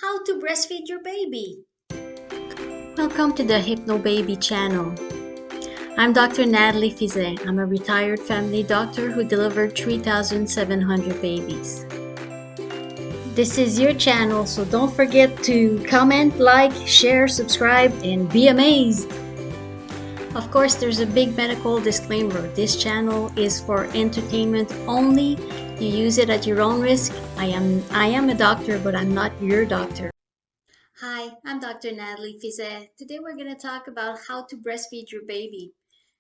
How to breastfeed your baby. Welcome to the Hypno-baby channel. I'm Dr. Natalie Fizet. I'm a retired family doctor who delivered 3,700 babies. This is your channel, so don't forget to comment, like, share, subscribe, and be amazed. Of course, there's a big medical disclaimer. This channel is for entertainment only. You use it at your own risk. I am a doctor, but I'm not your doctor. Hi, I'm Dr. Natalie Fizet. Today we're going to talk about how to breastfeed your baby.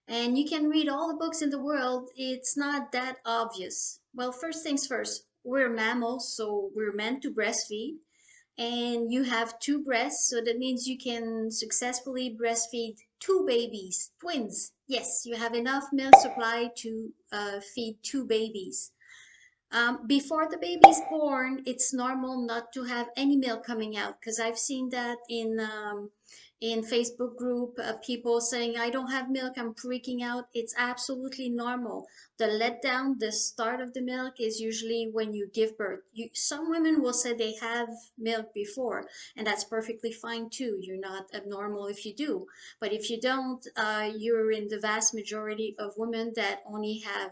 And you can read all the books in the world, it's not that obvious. Well, first things first, we're mammals, so we're meant to breastfeed. And you have two breasts, so that means you can successfully breastfeed two babies, twins. Yes, you have enough milk supply to feed two babies. Before the baby's born, it's normal not to have any milk coming out because I've seen that in Facebook group, people saying I don't have milk, I'm freaking out. It's absolutely normal. The letdown, the start of the milk is usually when you give birth. Some women will say they have milk before, and that's perfectly fine too. You're not abnormal if you do. But if you don't, you're in the vast majority of women that only have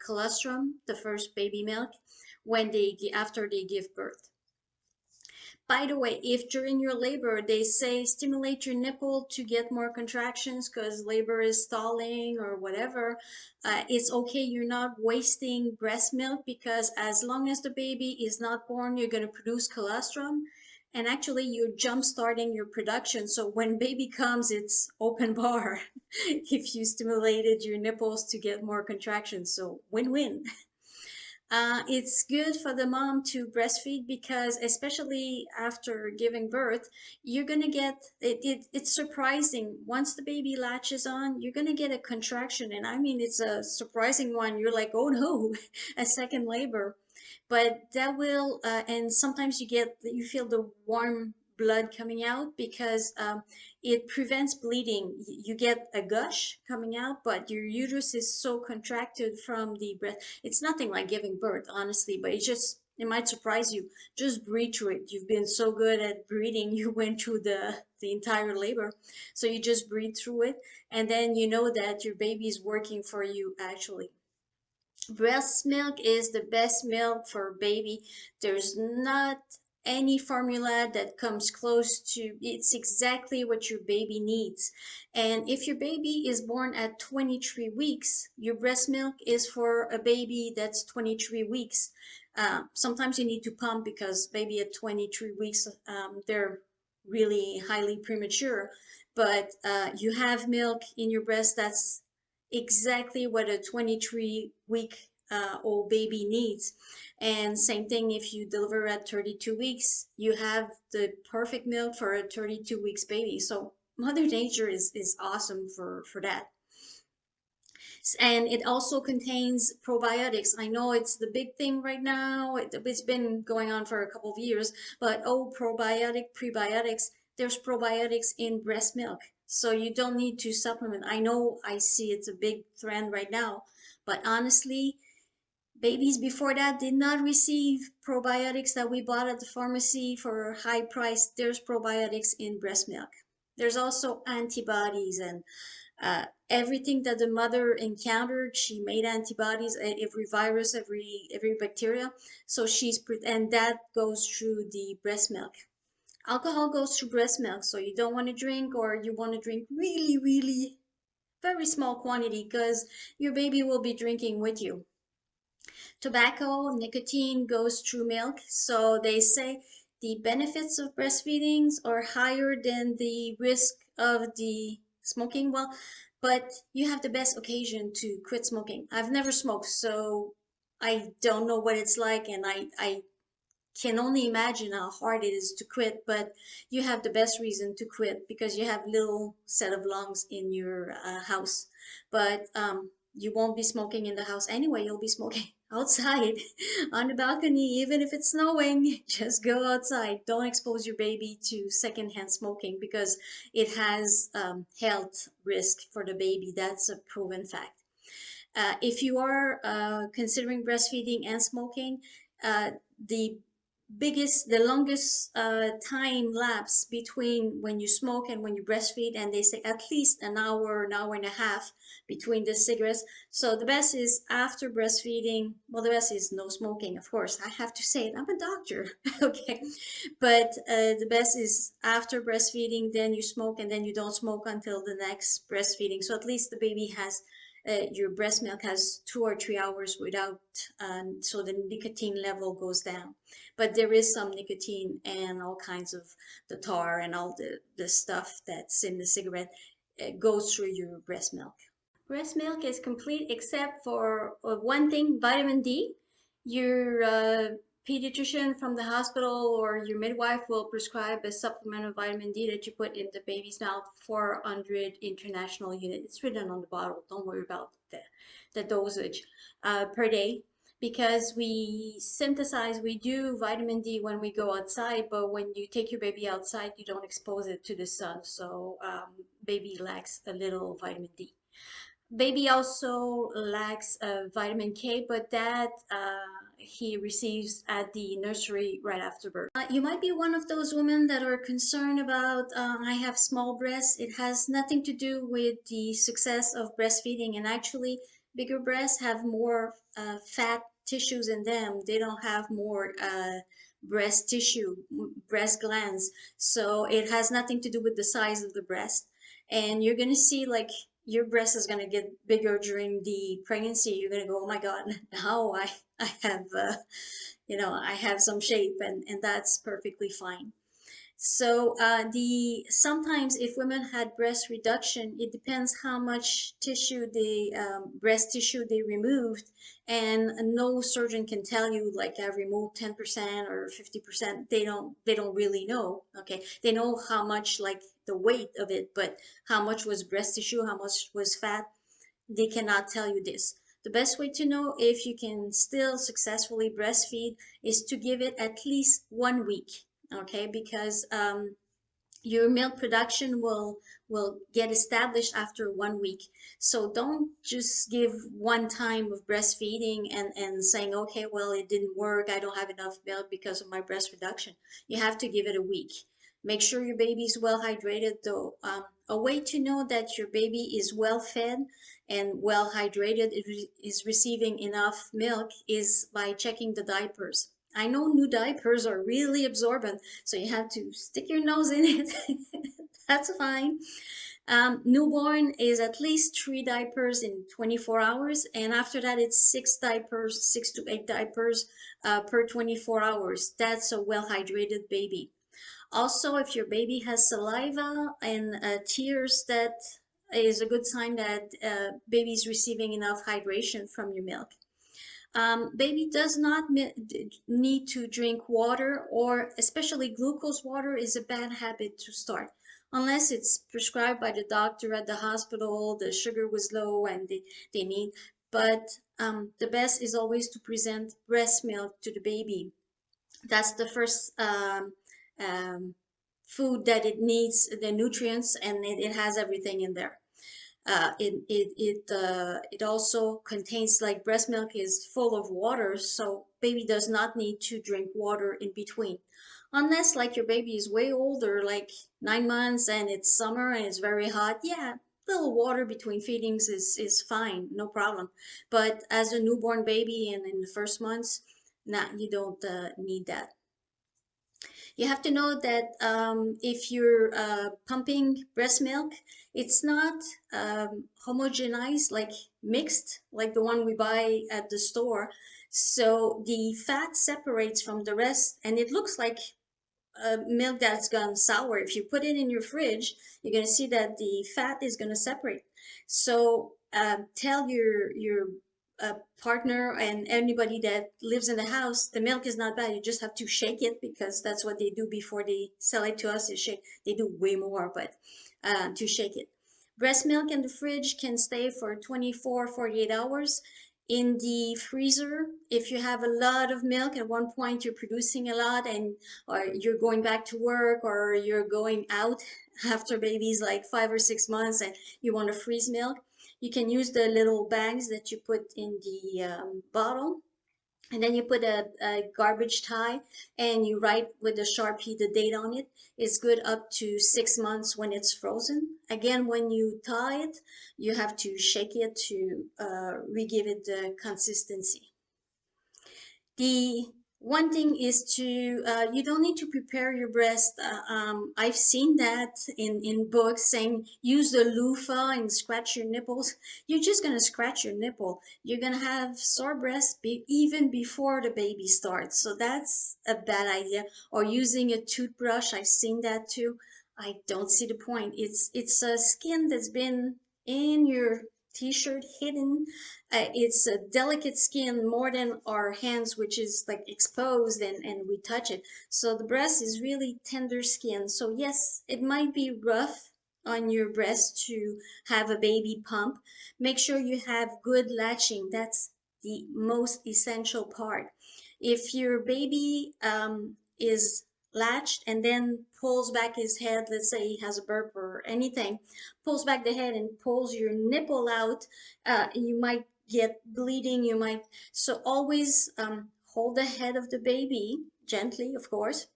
colostrum, the first baby milk, when after they give birth. By the way, if during your labor they say stimulate your nipple to get more contractions because labor is stalling or whatever, it's okay. You're not wasting breast milk because as long as the baby is not born, you're going to produce colostrum. And actually, you're jump starting your production. So when baby comes, it's open bar if you stimulated your nipples to get more contractions. So win-win. It's good for the mom to breastfeed because especially after giving birth, you're gonna get it's surprising. Once the baby latches on, you're gonna get a contraction, and I mean it's a surprising one. You're like, oh no, a second labor. But that will, and sometimes you feel the warm blood coming out because it prevents bleeding. You get a gush coming out, but your uterus is so contracted from the breast. It's nothing like giving birth, honestly, but it might surprise you. Just breathe through it. You've been so good at breathing, you went through the entire labor. So you just breathe through it, and then you know that your baby is working for you actually. Breast milk is the best milk for baby. There's not any formula that comes close to it's exactly what your baby needs. And if your baby is born at 23 weeks, your breast milk is for a baby that's 23 weeks. Sometimes you need to pump because baby at 23 weeks, they're really highly premature. But you have milk in your breast that's exactly what a 23-week old baby needs. And same thing if you deliver at 32 weeks, you have the perfect milk for a 32 weeks baby. So Mother Nature is awesome for that. And it also contains probiotics. I know it's the big thing right now. It's been going on for a couple of years, but oh, prebiotics, there's probiotics in breast milk. So you don't need to supplement. I know I see it's a big trend right now, but honestly, babies before that did not receive probiotics that we bought at the pharmacy for a high price. There's probiotics in breast milk. There's also antibodies and everything that the mother encountered, she made antibodies, every virus, every bacteria. So and that goes through the breast milk. Alcohol goes through breast milk, so you don't want to drink, or you want to drink really, really very small quantity because your baby will be drinking with you. Tobacco, nicotine goes through milk, so they say the benefits of breastfeeding are higher than the risk of the smoking. Well, but you have the best occasion to quit smoking. I've never smoked, so I don't know what it's like, and I can only imagine how hard it is to quit, but you have the best reason to quit because you have little set of lungs in your house. But you won't be smoking in the house anyway. You'll be smoking outside on the balcony, even if it's snowing. Just go outside. Don't expose your baby to secondhand smoking because it has health risk for the baby. That's a proven fact. If you are considering breastfeeding and smoking, the the longest time lapse between when you smoke and when you breastfeed, and they say at least an hour and a half between the cigarettes. So the best is after breastfeeding. Well, the best is no smoking, of course. I have to say it. I'm a doctor, okay. But the best is after breastfeeding, then you smoke, and then you don't smoke until the next breastfeeding. So at least the baby has your breast milk has 2 or 3 hours without, so the nicotine level goes down. But there is some nicotine and all kinds of the tar and all the stuff that's in the cigarette goes through your breast milk. Breast milk is complete except for one thing, vitamin D. Your pediatrician from the hospital or your midwife will prescribe a supplement of vitamin D that you put in the baby's mouth, 400 international units. It's written on the bottle. Don't worry about the dosage per day, because we do vitamin D when we go outside, but when you take your baby outside, you don't expose it to the sun. So baby lacks a little vitamin D. Baby also lacks vitamin K, but that he receives at the nursery right after birth. You might be one of those women that are concerned about, I have small breasts. It has nothing to do with the success of breastfeeding, and actually, bigger breasts have more fat tissues in them. They don't have more breast tissue, breast glands. So it has nothing to do with the size of the breast. And you're gonna see like your breast is gonna get bigger during the pregnancy. You're gonna go, oh my God, now I have I have some shape, and that's perfectly fine. So the sometimes if women had breast reduction, it depends how much tissue they breast tissue they removed, and no surgeon can tell you like I removed 10% or 50%. They don't really know. Okay, they know how much like the weight of it, but how much was breast tissue, how much was fat, they cannot tell you this. The best way to know if you can still successfully breastfeed is to give it at least 1 week, okay? Because your milk production will get established after 1 week. So don't just give one time of breastfeeding and saying, okay, well, it didn't work, I don't have enough milk because of my breast reduction. You have to give it a week. Make sure your baby's well hydrated though. A way to know that your baby is well fed and well hydrated, is receiving enough milk, is by checking the diapers. I know new diapers are really absorbent, so you have to stick your nose in it. That's fine. Newborn is at least 3 diapers in 24 hours, and after that, it's 6 diapers, 6 to 8 diapers per 24 hours. That's a well hydrated baby. Also, if your baby has saliva and tears, that is a good sign that baby's receiving enough hydration from your milk. Baby does not need to drink water, or especially glucose water is a bad habit to start. Unless it's prescribed by the doctor at the hospital, the sugar was low and they need. But the best is always to present breast milk to the baby. That's the first um, food that it needs, the nutrients, and it has everything in there. It also contains, like, breast milk is full of water, so baby does not need to drink water in between, unless like your baby is way older, like 9 months, and it's summer and it's very hot. Yeah, little water between feedings is fine, no problem. But as a newborn baby and in the first months, nah, you don't need that. You have to know that if you're pumping breast milk, it's not homogenized, like mixed, like the one we buy at the store. So the fat separates from the rest, and it looks like milk that's gone sour. If you put it in your fridge, you're going to see that the fat is going to separate. So tell your partner and anybody that lives in the house, the milk is not bad. You just have to shake it, because that's what they do before they sell it to us. Is shake. They do way more, but to shake it. Breast milk in the fridge can stay for 24, 48 hours. In the freezer, if you have a lot of milk, at one point you're producing a lot, and or you're going back to work, or you're going out after babies like 5 or 6 months, and you want to freeze milk, you can use the little bags that you put in the bottle. and then you put a garbage tie and you write with a Sharpie the date on it. It's good up to 6 months when it's frozen. Again, when you tie it, you have to shake it to re-give it the consistency. The one thing is to you don't need to prepare your breast. I've seen that in books saying use the loofah and scratch your nipples. You're just gonna scratch your nipple. You're gonna have sore breasts even before the baby starts. So that's a bad idea. Or using a toothbrush. I've seen that too. I don't see the point. It's a skin that's been in your t-shirt hidden. It's a delicate skin more than our hands, which is like exposed and we touch it. So the breast is really tender skin. So yes, it might be rough on your breast to have a baby pump. Make sure you have good latching. That's the most essential part. If your baby is latched and then pulls back his head, let's say he has a burp or anything, pulls back the head and pulls your nipple out, you might get bleeding. You might, so always hold the head of the baby gently, of course,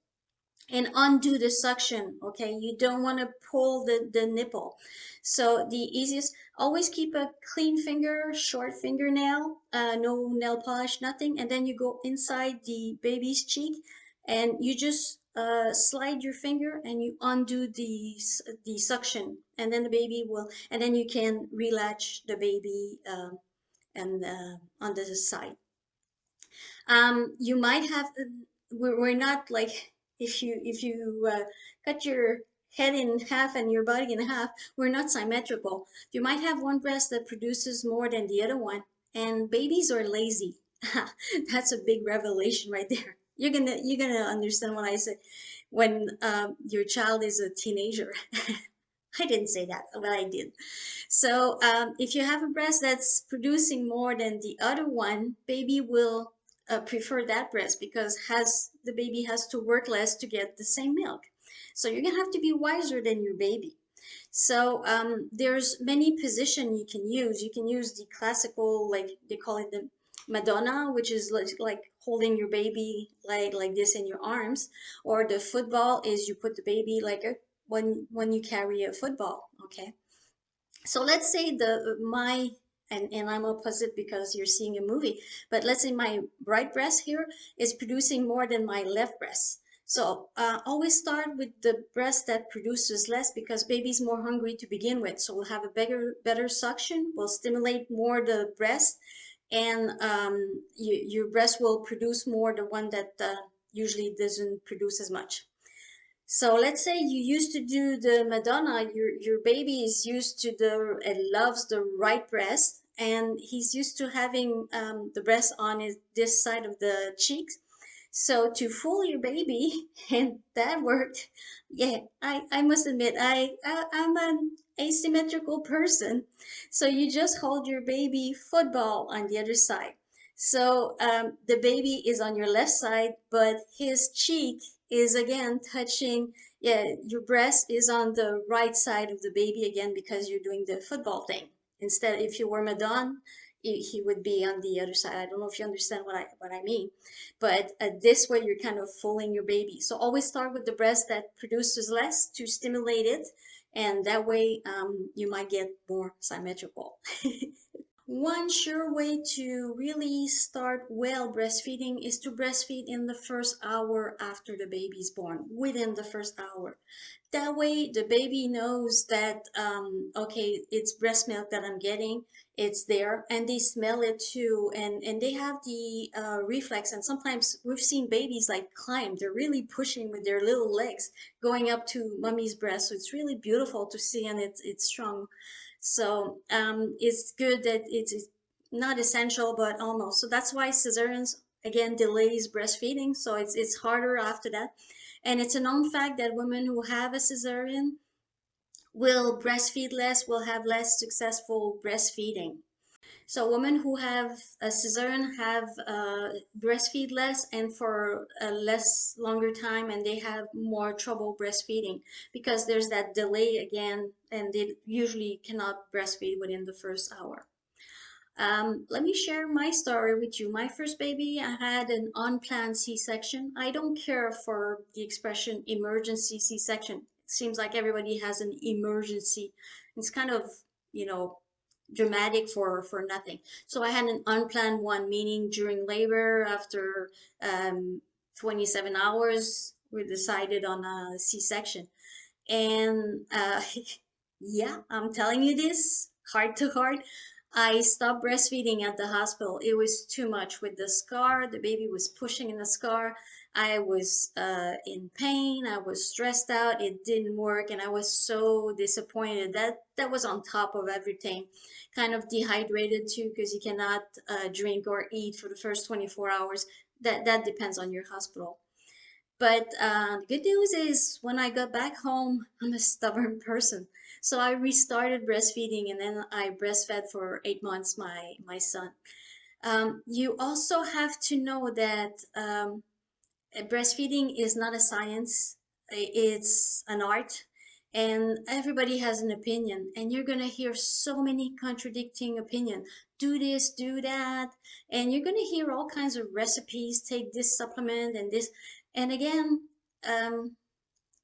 and undo the suction. Okay, you don't want to pull the nipple. So the easiest, always keep a clean finger, short fingernail, no nail polish, nothing, and then you go inside the baby's cheek and you just slide your finger and you undo the suction, and then the baby will, and then you can relatch the baby and on the side. You might have, we're not like, if you cut your head in half and your body in half, we're not symmetrical. You might have one breast that produces more than the other one, and babies are lazy. That's a big revelation right there. You're gonna understand what I say when your child is a teenager. I didn't say that, but I did. So if you have a breast that's producing more than the other one, baby will prefer that breast because has the baby has to work less to get the same milk. So you're gonna have to be wiser than your baby. So there's many position you can use. You can use the classical, like they call it the Madonna, which is like holding your baby like this in your arms, or the football is you put the baby like a when you carry a football. Okay, so let's say the my and I'm opposite because you're seeing a movie, but let's say my right breast here is producing more than my left breast. So always start with the breast that produces less because baby's more hungry to begin with. So we'll have a better suction, will stimulate more the breast, and your breast will produce more the one that usually doesn't produce as much. So let's say you used to do the Madonna, your baby is used to the and loves the right breast, and he's used to having the breast on this side of the cheeks. So to fool your baby, and that worked. Yeah, I must admit, I'm an asymmetrical person. So you just hold your baby football on the other side. So the baby is on your left side, but his cheek is again touching, yeah, your breast is on the right side of the baby again because you're doing the football thing. Instead, if you were Madonna, he would be on the other side. I don't know if you understand what I mean, but this way you're kind of fooling your baby. So always start with the breast that produces less to stimulate it, and that way you might get more symmetrical. One sure way to really start well breastfeeding is to breastfeed in the first hour after the baby's born, within the first hour. That way the baby knows that, okay, it's breast milk that I'm getting, it's there, and they smell it too, and they have the reflex. And sometimes we've seen babies like climb, they're really pushing with their little legs, going up to mommy's breast. So it's really beautiful to see, and it's strong. So it's good that it's not essential, but almost. So that's why cesareans again delays breastfeeding. So it's harder after that. And it's a known fact that women who have a cesarean will breastfeed less, will have less successful breastfeeding. So women who have a cesarean have breastfeed less and for a less longer time, and they have more trouble breastfeeding because there's that delay again, and they usually cannot breastfeed within the first hour. Let me share my story with you. My first baby, I had an unplanned C-section. I don't care for the expression emergency C-section. It seems like everybody has an emergency. It's kind of, you know, dramatic for nothing. So I had an unplanned one, meaning during labor after 27 hours, we decided on a C-section. And yeah, I'm telling you this, heart to heart. I stopped breastfeeding at the hospital. It was too much with the scar. The baby was pushing in the scar. I was in pain. I was stressed out. It didn't work, and I was so disappointed. That was on top of everything. Kind of dehydrated too, because you cannot drink or eat for the first 24 hours. That depends on your hospital. But the good news is when I got back home, I'm a stubborn person. So I restarted breastfeeding and then I breastfed for 8 months my son. You also have to know that breastfeeding is not a science, it's an art. And everybody has an opinion, and you're gonna hear so many contradicting opinion. Do this, do that, and you're gonna hear all kinds of recipes. Take this supplement and this, and again, um,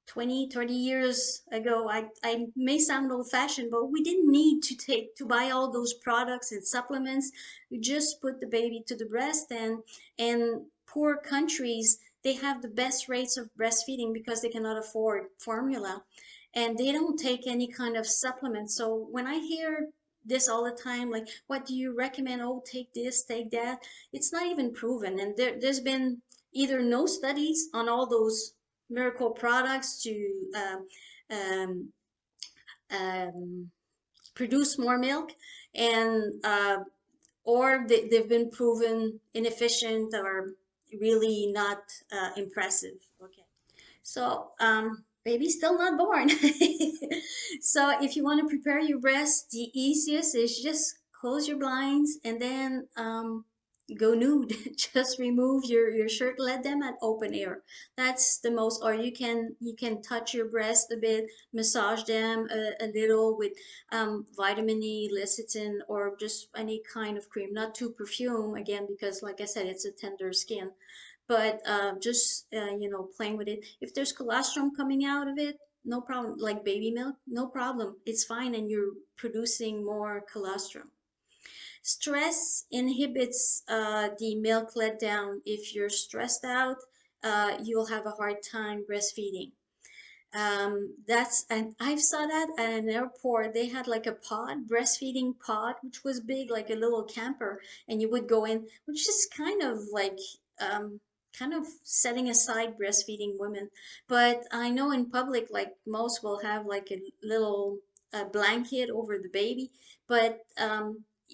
20, 30 years ago, I may sound old fashioned, but we didn't need to buy all those products and supplements. We just put the baby to the breast, and poor countries, they have the best rates of breastfeeding because they cannot afford formula and they don't take any kind of supplement. So when I hear this all the time, like, what do you recommend? Oh, take this, take that. It's not even proven. And there's been either no studies on all those miracle products to um, um, produce more milk, and or they've been proven inefficient or really not impressive. Okay. So, baby's still not born. So, if you want to prepare your breast, the easiest is just close your blinds and then go nude. Just remove your shirt, let them at open air. That's the most, or you can touch your breast a bit, massage them a little with vitamin E, lecithin, or just any kind of cream, not too perfume again, because like I said, it's a tender skin, but just playing with it. If there's colostrum coming out of it, no problem. Like baby milk, no problem, it's fine, and you're producing more colostrum. Stress inhibits the milk letdown. If you're stressed out, you'll have a hard time breastfeeding. That's, and I saw that at an airport. They had like a pod, breastfeeding pod, which was big, like a little camper, and you would go in, which is kind of like um, kind of setting aside breastfeeding women. But I know in public, like most will have like a little blanket over the baby, but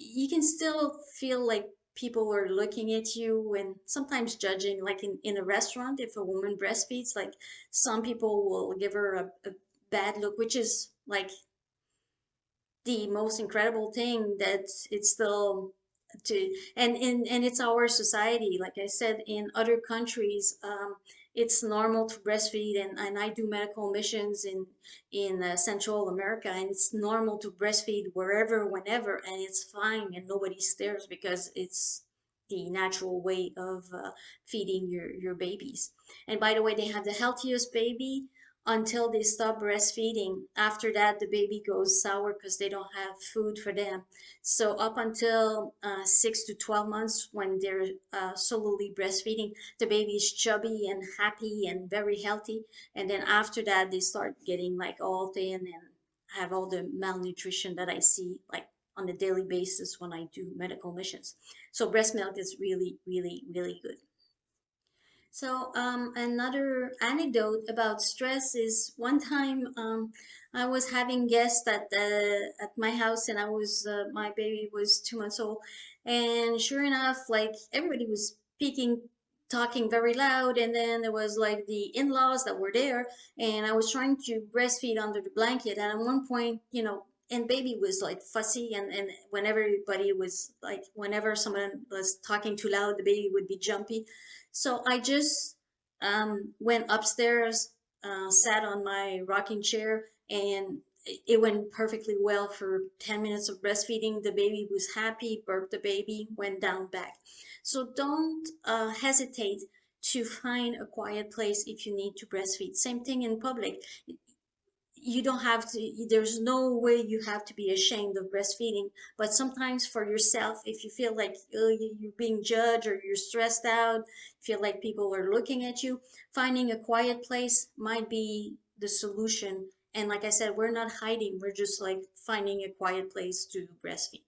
you can still feel like people were looking at you and sometimes judging, like in a restaurant, if a woman breastfeeds, like some people will give her a bad look, which is like the most incredible thing that it's still to, and it's our society. Like I said, in other countries, it's normal to breastfeed, and I do medical missions in Central America, and it's normal to breastfeed wherever, whenever, and it's fine, and nobody stares because it's the natural way of feeding your babies. And by the way, they have the healthiest baby until they stop breastfeeding. After that, the baby goes sour because they don't have food for them. So up until 6 to 12 months, when they're solely breastfeeding, the baby is chubby and happy and very healthy. And then after that, they start getting like all thin and have all the malnutrition that I see like on a daily basis when I do medical missions. So breast milk is really, really, really good. So, another anecdote about stress is one time I was having guests at my house, and my baby was 2 months old, and sure enough, like everybody was speaking, talking very loud, and then there was like the in-laws that were there, and I was trying to breastfeed under the blanket, and at one point, and baby was like fussy, and when everybody was like, whenever someone was talking too loud, the baby would be jumpy. So I just went upstairs, sat on my rocking chair, and it went perfectly well for 10 minutes of breastfeeding. The baby was happy, burped the baby, went down back. So don't hesitate to find a quiet place if you need to breastfeed. Same thing in public. You don't have to, there's no way you have to be ashamed of breastfeeding, but sometimes for yourself, if you feel like you're being judged or you're stressed out, feel like people are looking at you, finding a quiet place might be the solution. And like I said, we're not hiding, we're just like finding a quiet place to breastfeed.